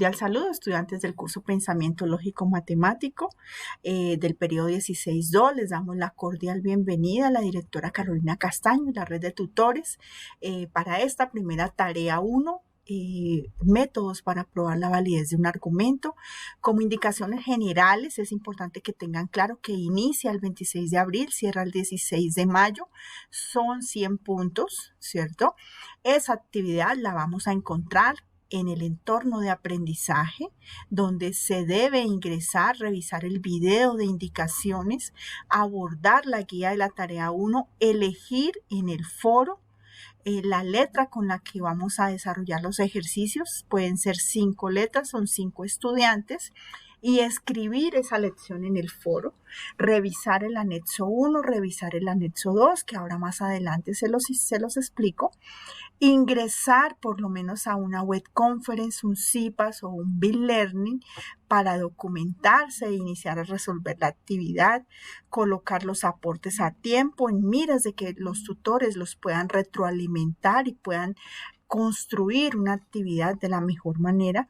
Cordial saludo, estudiantes del curso Pensamiento Lógico Matemático del periodo 16-2. Les damos la cordial bienvenida a la directora Carolina Castaño y la red de tutores para esta primera tarea 1. Métodos para probar la validez de un argumento. Como indicaciones generales, es importante que tengan claro que inicia el 26 de abril, cierra el 16 de mayo, son 100 puntos, ¿cierto? Esa actividad la vamos a encontrar en el entorno de aprendizaje, donde se debe ingresar, revisar el video de indicaciones, abordar la guía de la tarea 1, elegir en el foro la letra con la que vamos a desarrollar los ejercicios. Pueden ser 5 letras, son 5 estudiantes, y escribir esa lección en el foro, revisar el anexo 1, revisar el anexo 2, que ahora más adelante se los explico, ingresar por lo menos a una web conference, un CIPAS o un BitLearning para documentarse e iniciar a resolver la actividad, colocar los aportes a tiempo en miras de que los tutores los puedan retroalimentar y puedan construir una actividad de la mejor manera,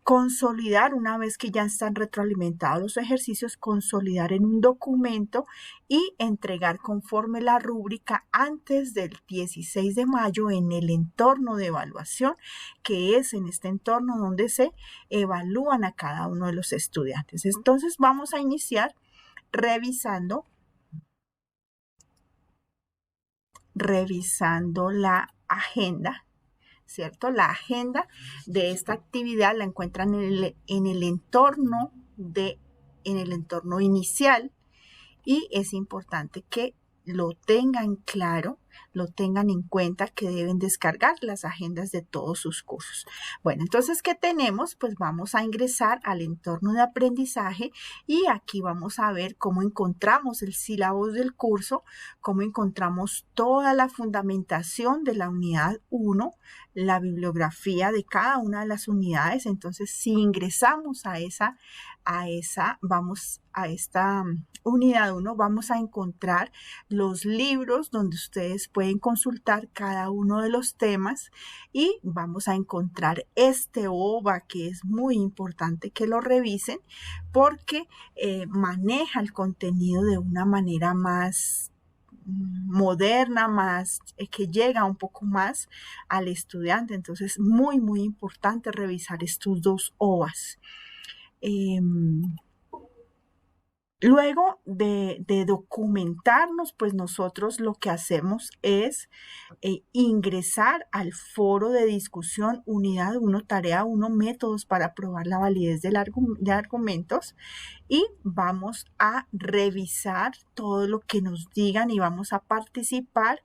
consolidar una vez que ya están retroalimentados los ejercicios, consolidar en un documento y entregar conforme la rúbrica antes del 16 de mayo en el entorno de evaluación, que es en este entorno donde se evalúan a cada uno de los estudiantes. Entonces vamos a iniciar revisando la agenda, ¿cierto? La agenda de esta actividad la encuentran en el entorno inicial, y es importante que lo tengan claro, lo tengan en cuenta, que deben descargar las agendas de todos sus cursos. Bueno, entonces, ¿qué tenemos? Pues vamos a ingresar al entorno de aprendizaje y aquí vamos a ver cómo encontramos el sílabus del curso, cómo encontramos toda la fundamentación de la unidad 1, la bibliografía de cada una de las unidades. Entonces, si ingresamos a esta unidad 1, vamos a encontrar los libros donde ustedes pueden consultar cada uno de los temas, y vamos a encontrar este OVA, que es muy importante que lo revisen porque maneja el contenido de una manera más moderna, más que llega un poco más al estudiante. Entonces, muy importante revisar estos dos OVAs. Luego de documentarnos, pues nosotros lo que hacemos es ingresar al foro de discusión unidad 1, tarea 1, métodos para probar la validez de argumentos, y vamos a revisar todo lo que nos digan y vamos a participar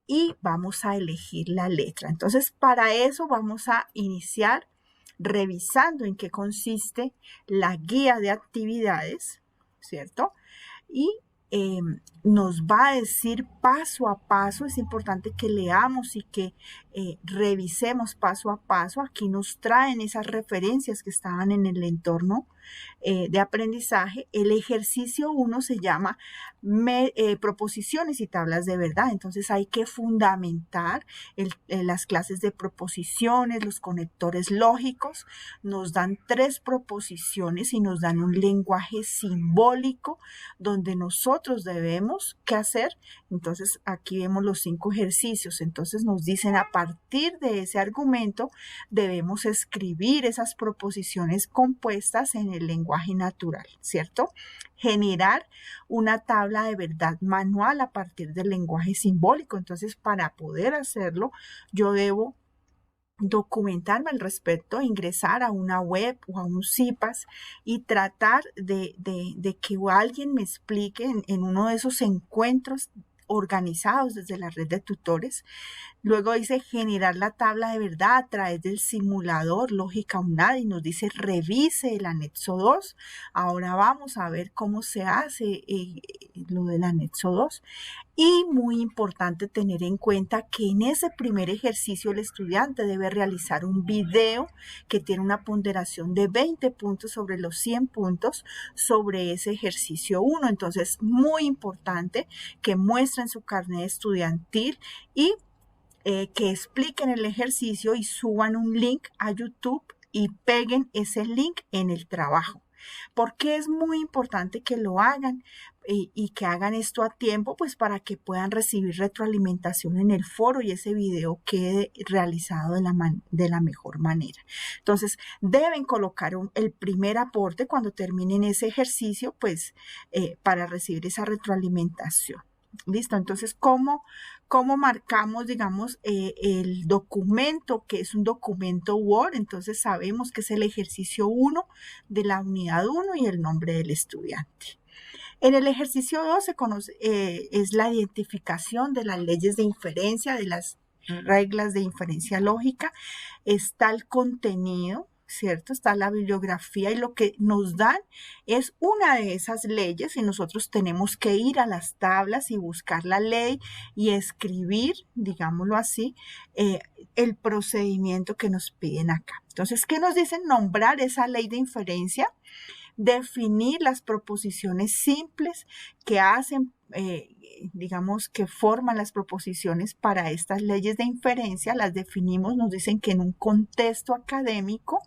y vamos a elegir la letra. Entonces, para eso vamos a iniciar revisando en qué consiste la guía de actividades, ¿cierto? Y nos va a decir paso a paso. Es importante que leamos y que revisemos paso a paso. Aquí nos traen esas referencias que estaban en el entorno de aprendizaje. El ejercicio 1 se llama proposiciones y tablas de verdad. Entonces hay que fundamentar las clases de proposiciones, los conectores lógicos. Nos dan 3 proposiciones y nos dan un lenguaje simbólico donde nosotros debemos qué hacer. Entonces aquí vemos los 5 ejercicios. Entonces nos dicen, a partir de ese argumento debemos escribir esas proposiciones compuestas en el lenguaje natural, ¿cierto? Generar una tabla de verdad manual a partir del lenguaje simbólico. Entonces, para poder hacerlo, yo debo documentarme al respecto, ingresar a una web o a un CIPAS y tratar de que alguien me explique en uno de esos encuentros organizados desde la red de tutores. Luego dice generar la tabla de verdad a través del simulador Lógica UNAD, y nos dice revise el anexo 2. Ahora vamos a ver cómo se hace lo del anexo 2. Y muy importante tener en cuenta que en ese primer ejercicio el estudiante debe realizar un video que tiene una ponderación de 20 puntos sobre los 100 puntos sobre ese ejercicio 1. Entonces, muy importante que muestren su carnet estudiantil y que expliquen el ejercicio y suban un link a YouTube y peguen ese link en el trabajo. Porque es muy importante que lo hagan y que hagan esto a tiempo, pues para que puedan recibir retroalimentación en el foro y ese video quede realizado de la mejor manera. Entonces, deben colocar el primer aporte cuando terminen ese ejercicio, pues para recibir esa retroalimentación. Listo, entonces, ¿cómo marcamos, digamos, el documento, que es un documento Word? Entonces, sabemos que es el ejercicio 1 de la unidad 1 y el nombre del estudiante. En el ejercicio 2 se conoce, es la identificación de las leyes de inferencia, de las reglas de inferencia lógica. Está el contenido, ¿cierto? Está la bibliografía y lo que nos dan es una de esas leyes y nosotros tenemos que ir a las tablas y buscar la ley y escribir, digámoslo así, el procedimiento que nos piden acá. Entonces, ¿qué nos dicen? Nombrar esa ley de inferencia, definir las proposiciones simples que hacen, digamos, que forman las proposiciones para estas leyes de inferencia, las definimos, nos dicen que en un contexto académico,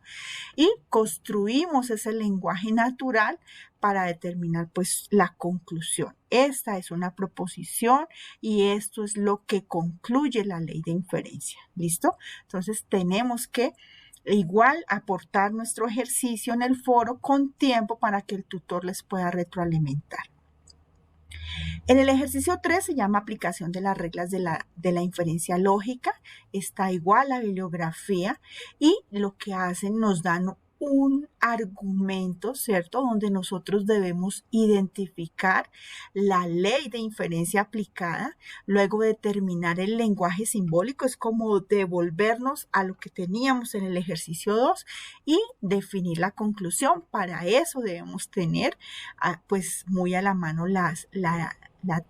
y construimos ese lenguaje natural para determinar pues la conclusión. Esta es una proposición y esto es lo que concluye la ley de inferencia. ¿Listo? Entonces tenemos que igual aportar nuestro ejercicio en el foro con tiempo para que el tutor les pueda retroalimentar. En el ejercicio 3 se llama aplicación de las reglas de la inferencia lógica. Está igual la bibliografía y lo que hacen nos dan un argumento, ¿cierto? Donde nosotros debemos identificar la ley de inferencia aplicada, luego determinar el lenguaje simbólico, es como devolvernos a lo que teníamos en el ejercicio 2 y definir la conclusión. Para eso debemos tener pues muy a la mano la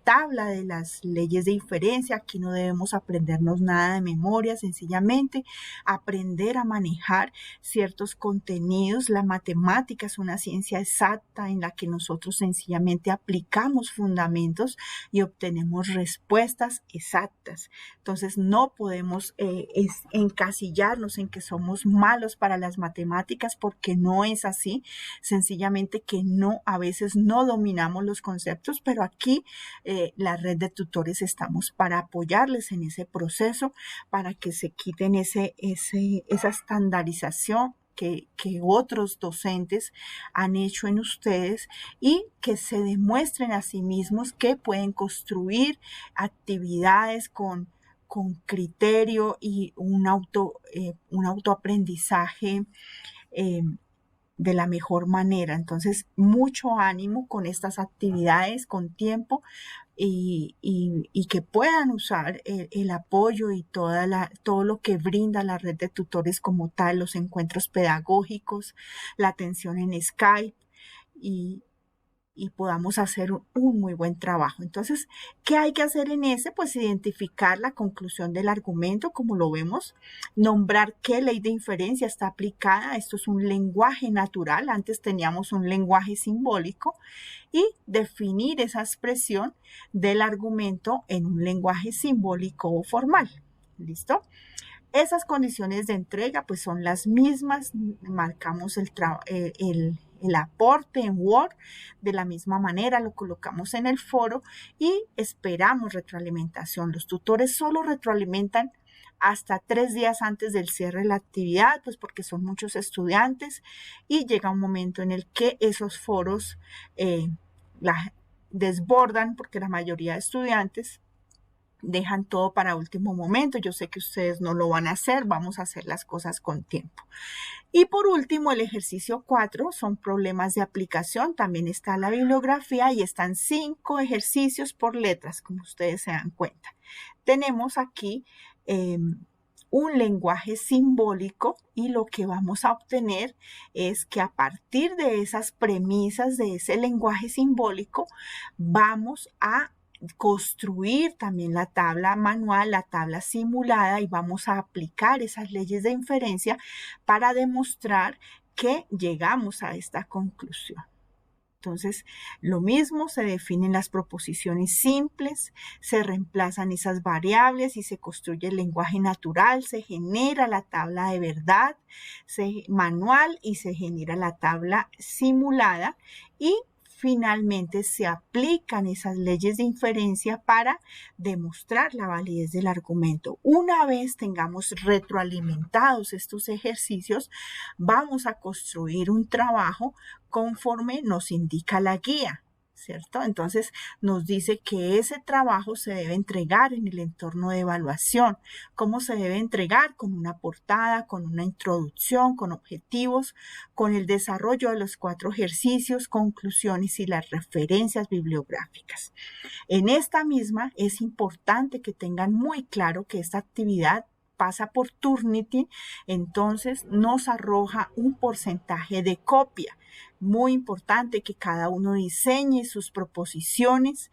tabla de las leyes de inferencia. Aquí no debemos aprendernos nada de memoria, sencillamente aprender a manejar ciertos contenidos. La matemática es una ciencia exacta en la que nosotros sencillamente aplicamos fundamentos y obtenemos respuestas exactas. Entonces no podemos encasillarnos en que somos malos para las matemáticas, porque no es así. Sencillamente que a veces no dominamos los conceptos, pero aquí la red de tutores estamos para apoyarles en ese proceso, para que se quiten esa estandarización que otros docentes han hecho en ustedes y que se demuestren a sí mismos que pueden construir actividades con criterio y un autoaprendizaje de la mejor manera. Entonces, mucho ánimo con estas actividades, con tiempo, y que puedan usar el apoyo y todo lo que brinda la red de tutores como tal, los encuentros pedagógicos, la atención en Skype y podamos hacer un muy buen trabajo. Entonces, ¿qué hay que hacer en ese? Pues identificar la conclusión del argumento, como lo vemos, nombrar qué ley de inferencia está aplicada. Esto es un lenguaje natural, antes teníamos un lenguaje simbólico, y definir esa expresión del argumento en un lenguaje simbólico o formal. ¿Listo? Esas condiciones de entrega pues son las mismas, marcamos el aporte en Word de la misma manera, lo colocamos en el foro y esperamos retroalimentación. Los tutores solo retroalimentan hasta 3 días antes del cierre de la actividad, pues porque son muchos estudiantes y llega un momento en el que esos foros desbordan, porque la mayoría de estudiantes dejan todo para último momento. Yo sé que ustedes no lo van a hacer, vamos a hacer las cosas con tiempo. Y por último, el ejercicio 4 son problemas de aplicación. También está la bibliografía y están 5 ejercicios por letras, como ustedes se dan cuenta. Tenemos aquí un lenguaje simbólico y lo que vamos a obtener es que a partir de esas premisas de ese lenguaje simbólico vamos a construir también la tabla manual, la tabla simulada, y vamos a aplicar esas leyes de inferencia para demostrar que llegamos a esta conclusión. Entonces, lo mismo se definen las proposiciones simples, se reemplazan esas variables y se construye el lenguaje natural, se genera la tabla de verdad manual y se genera la tabla simulada y finalmente se aplican esas leyes de inferencia para demostrar la validez del argumento. Una vez tengamos retroalimentados estos ejercicios, vamos a construir un trabajo conforme nos indica la guía, ¿cierto? Entonces nos dice que ese trabajo se debe entregar en el entorno de evaluación. ¿Cómo se debe entregar? Con una portada, con una introducción, con objetivos, con el desarrollo de los 4 ejercicios, conclusiones y las referencias bibliográficas. En esta misma es importante que tengan muy claro que esta actividad pasa por Turnitin, entonces nos arroja un porcentaje de copia. Muy importante que cada uno diseñe sus proposiciones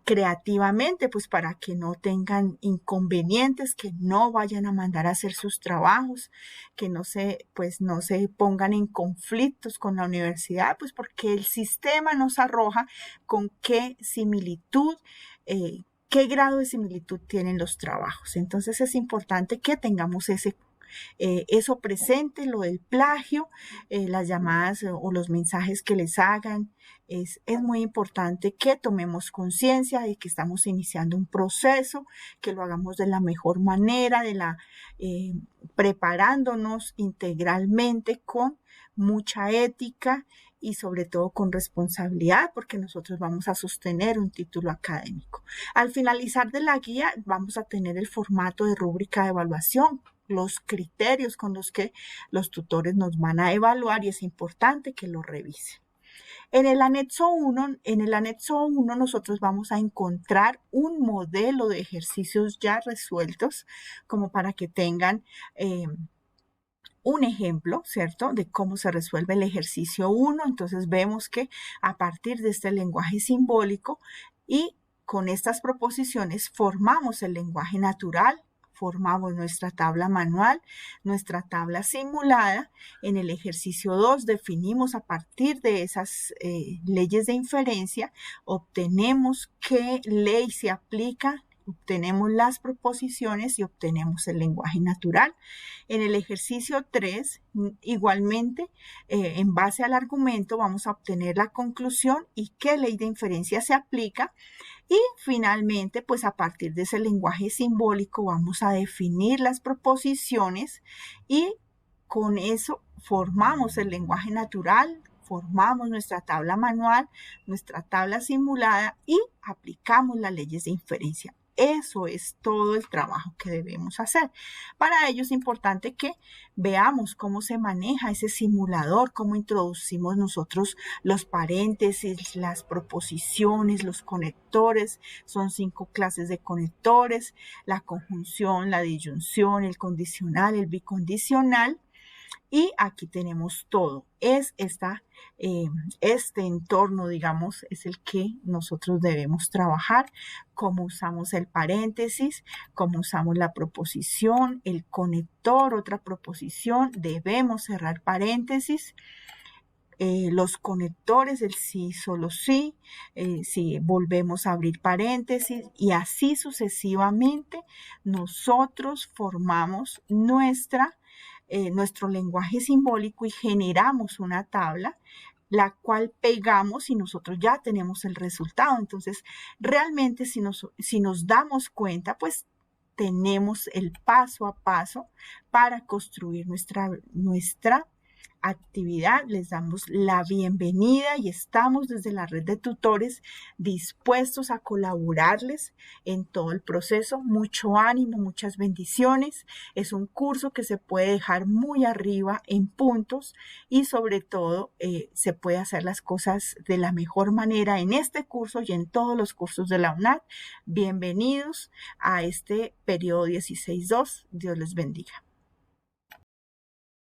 creativamente, pues para que no tengan inconvenientes, que no vayan a mandar a hacer sus trabajos, que no se pongan en conflictos con la universidad, pues porque el sistema nos arroja con qué similitud, qué grado de similitud tienen los trabajos. Entonces es importante que tengamos eso presente, lo del plagio, las llamadas o los mensajes que les hagan. Es muy importante que tomemos conciencia de que estamos iniciando un proceso, que lo hagamos de la mejor manera, preparándonos integralmente con mucha ética y sobre todo con responsabilidad, porque nosotros vamos a sostener un título académico. Al finalizar de la guía vamos a tener el formato de rúbrica de evaluación, los criterios con los que los tutores nos van a evaluar y es importante que lo revisen. En el anexo 1 nosotros vamos a encontrar un modelo de ejercicios ya resueltos como para que tengan un ejemplo, ¿cierto?, de cómo se resuelve el ejercicio 1. Entonces vemos que a partir de este lenguaje simbólico y con estas proposiciones formamos el lenguaje natural, formamos nuestra tabla manual, nuestra tabla simulada. En el ejercicio 2 definimos a partir de esas leyes de inferencia, obtenemos qué ley se aplica, obtenemos las proposiciones y obtenemos el lenguaje natural. En el ejercicio 3, igualmente, en base al argumento vamos a obtener la conclusión y qué ley de inferencia se aplica. Y finalmente, pues a partir de ese lenguaje simbólico vamos a definir las proposiciones y con eso formamos el lenguaje natural, formamos nuestra tabla manual, nuestra tabla simulada y aplicamos las leyes de inferencia. Eso es todo el trabajo que debemos hacer. Para ello es importante que veamos cómo se maneja ese simulador, cómo introducimos nosotros los paréntesis, las proposiciones, los conectores. Son 5 clases de conectores: la conjunción, la disyunción, el condicional, el bicondicional. Y aquí tenemos todo. Este entorno, digamos, es el que nosotros debemos trabajar. Cómo usamos el paréntesis, cómo usamos la proposición, el conector, otra proposición. Debemos cerrar paréntesis. Los conectores, el sí, solo sí, si volvemos a abrir paréntesis y así sucesivamente nosotros formamos nuestro lenguaje simbólico y generamos una tabla, la cual pegamos y nosotros ya tenemos el resultado. Entonces, realmente si nos damos cuenta, pues tenemos el paso a paso para construir nuestra actividad. Les damos la bienvenida y estamos desde la red de tutores dispuestos a colaborarles en todo el proceso. Mucho ánimo, muchas bendiciones. Es un curso que se puede dejar muy arriba en puntos y sobre todo se puede hacer las cosas de la mejor manera en este curso y en todos los cursos de la UNAD. Bienvenidos a este periodo 16.2. Dios les bendiga.